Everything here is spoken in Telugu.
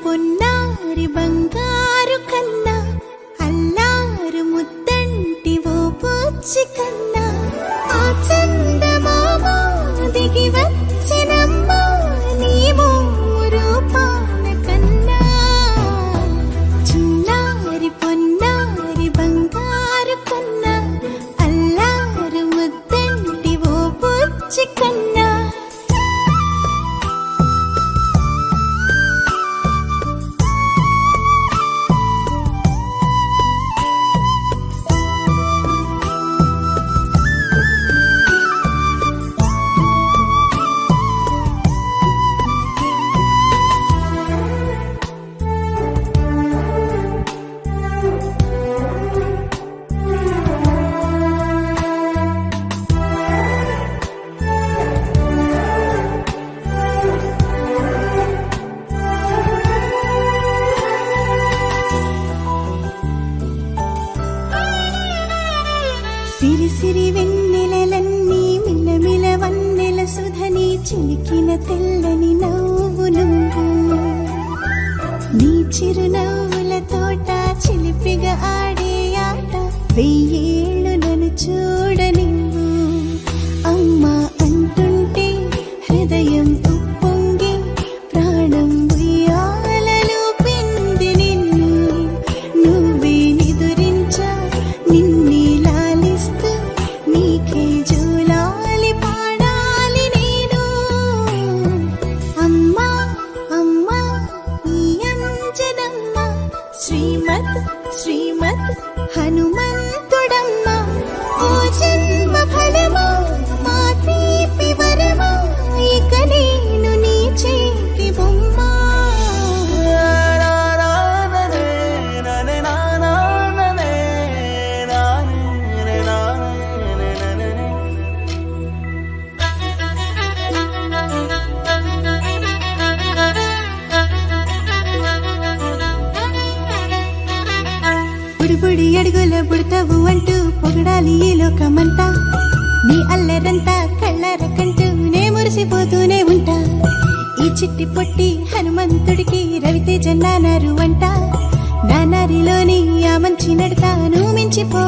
పొన్నారి బంగారు కన్నా అల్లారు ముద్దంటి ఓ పూచి కన్నా ఆ చందమామ దిగి వచ్చినమ్మా నీ రూపాన కన్నా చిన్నారి పొన్నారి బంగారు కన్నా అల్లారు ముద్దంటి ఓ పూచి కన్నా సిరి సిరి వెన్నెలలన్నీ మిలమిల వన్నెల సుధని చిలికిన తెల్లని నవ్వు నువ్వు నీ చిరునవ్వుల తోట చిలిపిగా ఆడే ఆట వెయ్యేళ్ళు నన్ను చూడనివ్వు అమ్మా అంటుంటే హృదయం ఉప్పొంగి ప్రాణం ఉయ్యాలలో పిండి నిన్ను నువ్వే నిదురించా నిన్నే నీకే జూలాలి పాడాలి నేను అమ్మా అమ్మా ఈ అంజనమ్మ శ్రీమత్ శ్రీమత్ హనుమంతుడమ్మ ఓ జన్మ ఫలమా మా తీపి వరమా ఇక నేను నీ చేతి బొమ్మ బుడి అడుగుల బుడతావు అంటూ పొగడాలి ఈ లోకమంతా నీ అల్లరంతా కళ్ళరకంటూ నే మురిసిపోతూనే ఉంటా ఈ చిట్టి పొట్టి హనుమంతుడికి రవితేజ నానారు అంట నానారిలోని ఆ మంచి నడతాను మించిపో